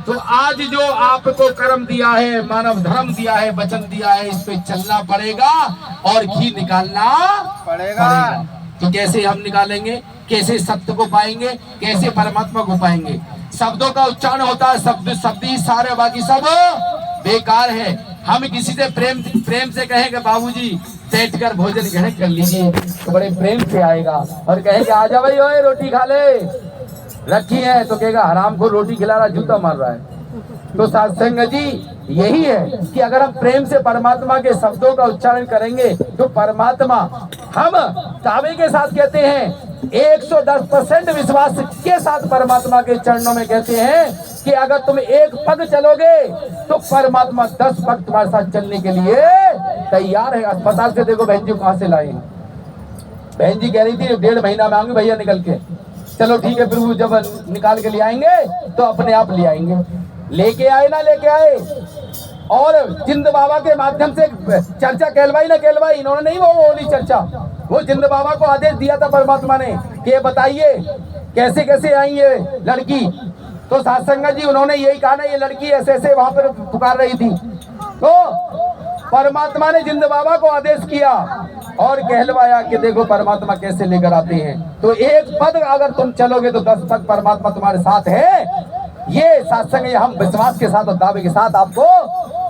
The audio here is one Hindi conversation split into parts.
तो आज जो आपको कर्म दिया है, मानव धर्म दिया है, वचन दिया है, इस पे चलना पड़ेगा और घी निकालना पड़ेगा। तो कैसे हम निकालेंगे, कैसे सत्य को पाएंगे, कैसे परमात्मा को पाएंगे? शब्दों का उच्चारण होता है, शब्द ही सारे, बाकी सब बेकार है। हम किसी से प्रेम से कहेंगे बाबूजी बैठकर भोजन ग्रहण कर लीजिए, तो बड़े प्रेम से आएगा और कहेंगे आजा भाई ओए रोटी खा ले, रखी है, तो कहेगा हराम को रोटी खिला रहा, जूता मार रहा है। तो सत्संग जी यही है कि अगर हम प्रेम से परमात्मा के शब्दों का उच्चारण करेंगे तो परमात्मा, हम दावे के साथ कहते हैं 110% विश्वास के साथ परमात्मा के चरणों में कहते हैं कि अगर तुम एक पग चलोगे तो परमात्मा 10 पग तुम्हारे साथ चलने के लिए तैयार है। अस्पताल से देखो बहन जी कहां से लाए हैं, बहन जी कह रही थी 1.5 महीना में आऊंगी भैया निकल के, चलो ठीक है, फिर वो जब निकाल के ले आएंगे तो अपने आप ले आएंगे। लेके आए ना लेके आए, और जिंद बाबा के माध्यम से चर्चा कहलवाई ना कहलवाई, इन्होंने नहीं वो बोली चर्चा, वो जिंद बाबा को आदेश दिया था परमात्मा ने कि बताइए कैसे कैसे आई ये लड़की। तो सत्संग जी उन्होंने यही कहा ना, ये लड़की ऐसे ऐसे वहां पर पुकार रही थी, तो परमात्मा ने जिंद बाबा को आदेश किया और कहलवाया कि देखो परमात्मा कैसे लेकर आते हैं। तो एक पद अगर तुम चलोगे तो 10 पद परमात्मा तुम्हारे साथ है। ये सत्संग हम विश्वास के साथ और दावे के साथ आपको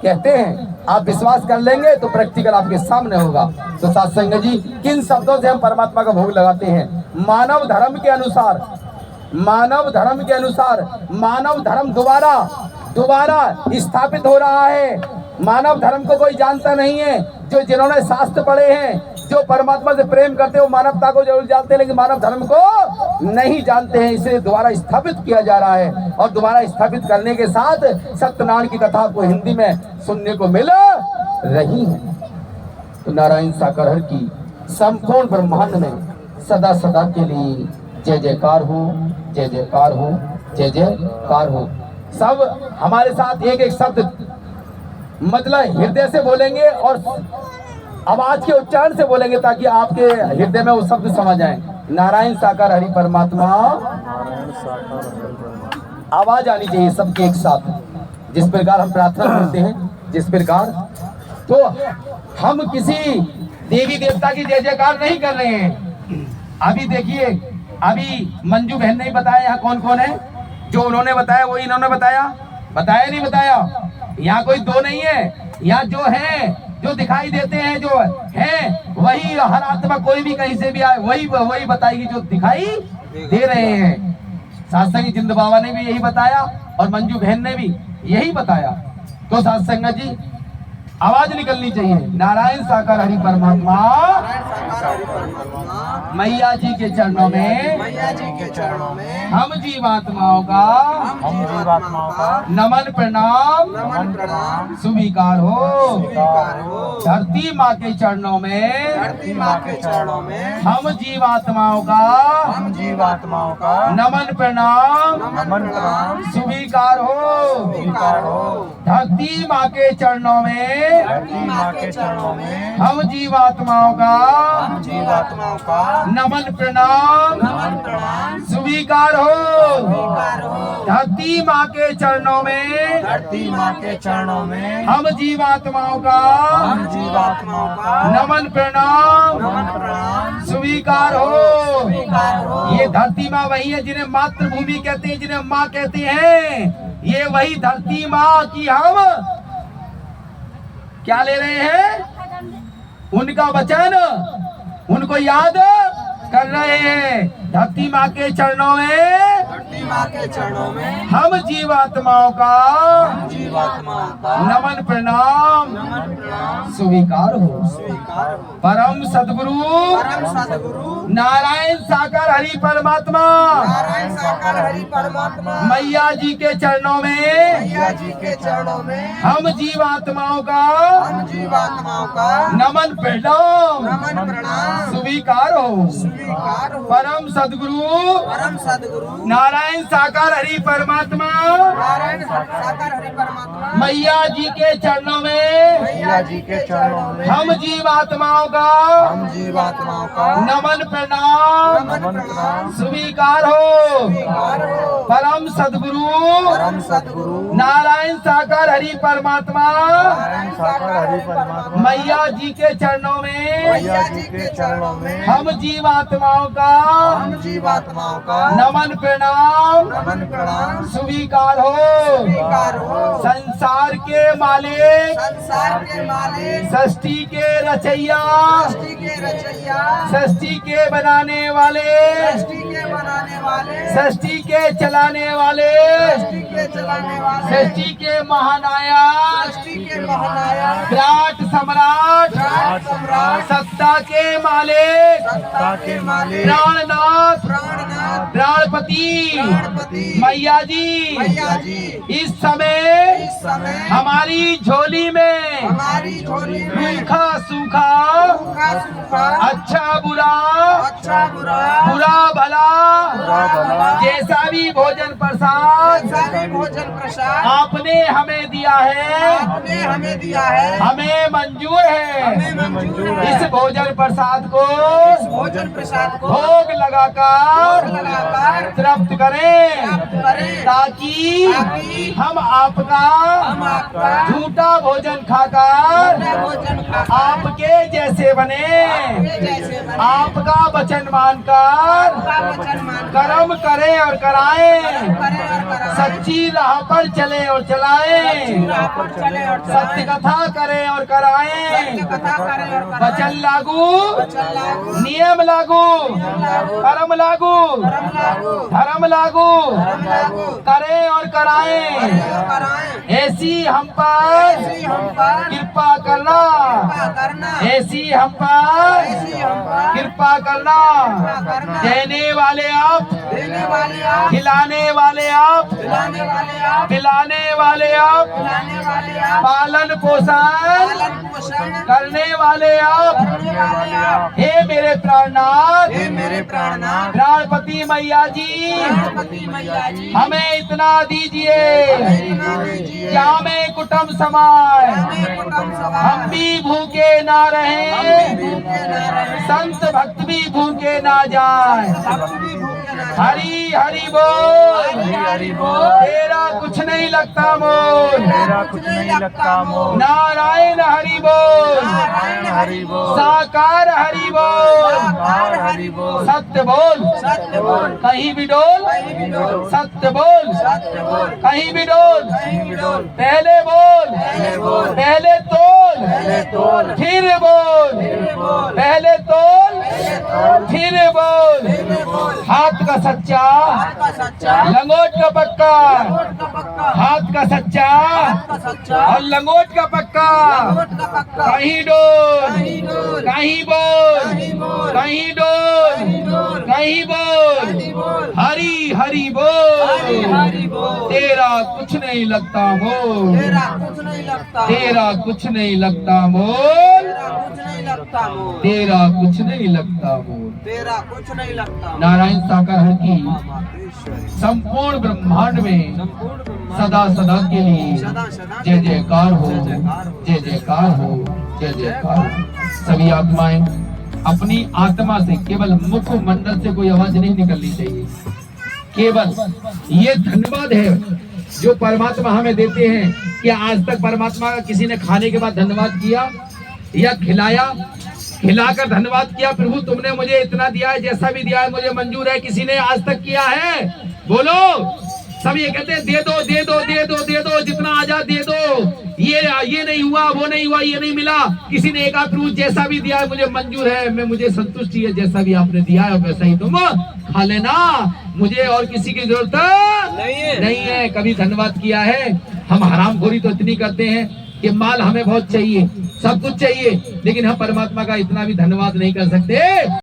कहते हैं। आप विश्वास कर लेंगे तो प्रैक्टिकल आपके सामने होगा। तो सत्संग जी किन शब्दों से हम परमात्मा का भोग लगाते हैं? मानव धर्म के अनुसार, मानव धर्म के अनुसार, मानव धर्म दोबारा स्थापित हो रहा है। मानव धर्म को कोई जानता नहीं है, जो जिन्होंने शास्त्र पढ़े हैं, जो परमात्मा से प्रेम करते हैं, वो मानवता को जरूर जानते हैं, लेकिन मानव धर्म को नहीं जानते हैं। इसे दोबारा स्थापित किया जा रहा है और दोबारा स्थापित करने के साथ सत्यनारायण की कथा को हिंदी में सुनने को मिल रही है। तो नारायण साकार की संपूर्ण ब्रह्मांड में सदा सदा के लिए जय जयकार हो, जय जयकार हो, जय जयकार हो। सब हमारे साथ एक एक शब्द मतलब हृदय से बोलेंगे और आवाज के उच्चारण से बोलेंगे ताकि आपके हृदय में वो शब्द समझ आए। नारायण साकार हरि परमात्मा, आवाज आनी चाहिए सबके एक साथ, जिस प्रकार हम प्रार्थना करते हैं, जिस प्रकार। तो हम किसी देवी देवता की जय जयकार नहीं कर रहे हैं। अभी देखिए, अभी मंजू बहन ने बताया यहाँ कौन कौन है, जो उन्होंने बताया वही इन्होंने बताया नहीं बताया। यहाँ कोई दो नहीं है, यहाँ जो है, जो दिखाई देते हैं, जो है वही, हर आत्मा कोई भी कहीं से भी आए वही बताएगी जो दिखाई दे रहे हैं। सत्संग जिंद बाबा ने भी यही बताया और मंजू बहन ने भी यही बताया। तो सत्संग जी आवाज निकलनी चाहिए, नारायण साकार हरि परमात्मा, मैया जी के चरणों में, हम जीवात्माओं का नमन प्रणाम स्वीकार हो। धरती माँ के चरणों में, हम जीवात्माओं का नमन प्रणाम स्वीकार हो। धरती माँ के चरणों में, हम जीवात्माओं का नमन प्रणाम स्वीकार हो। धरती माँ के चरणों में, हम जीवात्माओं का नमन प्रणाम स्वीकार हो। ये धरती माँ वही है जिन्हें मातृभूमि कहते हैं, जिन्हें माँ कहते हैं। ये वही धरती माँ की हम क्या ले रहे हैं? उनका वचन, उनको याद कर रहे हैं। धरती माँ के चरणों में, हम जीवात्माओं का नमन प्रणाम स्वीकार हो। परम सदगुरु नारायण साकार हरि परमात्मा, मैया जी के चरणों में, हम जीवात्माओं का नमन प्रणाम स्वीकार हो। परम सदगुरु नारायण साकार हरि परमात्मा, साकार हरि परमात्मा मैया जी के चरणों में मैया जी के चरणों में हम जीवात्माओं का नमन प्रणाम स्वीकार हो। परम सद्गुरु नारायण साकार हरि परमात्मा मैया जी के चरणों में हम जीवात्माओं का नमन प्रणाम स्वीकार हो। संसार के मालिक सृष्टि के रचैया सृष्टि के बनाने वाले सृष्टि के चलाने वाले सृष्टि के महानायक विराट सम्राट सत्ता के मालिक प्राणनाथ प्राणपति मैया जी इस समय हमारी झोली में रूखा सूखा अच्छा बुरा बुरा भला जैसा भी भोजन प्रसाद आपने हमें दिया है हमें मंजूर है। इस भोजन प्रसाद को भोग लगाकर तृप्त करें ताकि हम आपका झूठा भोजन खाकर आपके जैसे बने, आपका वचन मानकर कर्म करें और कराएं, सच्ची राह पर चले और चलाएं, सत्य कथा करें और कराएं, वचन लागू नियम लागू कर्म लागू धर्म लागू करें और कराएं। ऐसी हम पर कृपा करना, ऐसी हम पर कृपा करना। देने वाले आप, खिलाने वाले आप, पिलाने वाले आप, पालन पोषण करने वाले आप। हे मेरे प्राणनाथ प्राणपति मैया जी हमें इतना दीजिए क्या में कुटुंब समाए हम भी भूखे ना रहें, संत भक्त भी भूखे ना जाए। हरि हरि बोल तेरा कुछ नहीं लगता मोल, नारायण हरि बोल साकार हरि बोल सत्य बोल कहीं भी डोल, सत्य बोल कहीं भी डोल। पहले बोल पहले तोल फिर बोल, पहले तोल फिर बोल। हाथ का सच्चा लंगोट का पक्का, हाथ का सच्चा और लंगोट का पक्का। कहीं डोल कहीं बोल, कहीं डोल कहीं बोल। हरि हरि बोल तेरा कुछ नहीं लगता मोल, तेरा कुछ नहीं लगता मोल, तेरा कुछ नहीं लगता मोल। नारायण साकार हरि की संपूर्ण ब्रह्मांड में सदा सदा के लिए जय जयकार हो, जय जयकार हो, जय जयकार हो। सभी आत्माएं अपनी आत्मा से केवल मुखमंडल से कोई आवाज नहीं निकलनी चाहिए। केवल ये धन्यवाद है जो परमात्मा हमें देते हैं कि आज तक परमात्मा का किसी ने खाने के बाद धन्यवाद किया या खिलाकर धन्यवाद किया, प्रभु तुमने मुझे इतना दिया है, जैसा भी दिया है मुझे मंजूर है, किसी ने आज तक किया है? बोलो। सब ये कहते हैं दे दो दे दो दे दो दे दो, जितना आजाद दे दो, ये नहीं हुआ वो नहीं हुआ ये नहीं मिला। किसी ने कहा प्रभु जैसा भी दिया है मुझे मंजूर है, मैं मुझे संतुष्टि है, जैसा भी आपने दिया है वैसा ही तुम खा लेना, मुझे और किसी की जरूरत नहीं है। कभी धन्यवाद किया है? हम हरामखोरी तो इतनी करते हैं कि माल हमें बहुत चाहिए, सब कुछ चाहिए, लेकिन हम परमात्मा का इतना भी धन्यवाद नहीं कर सकते।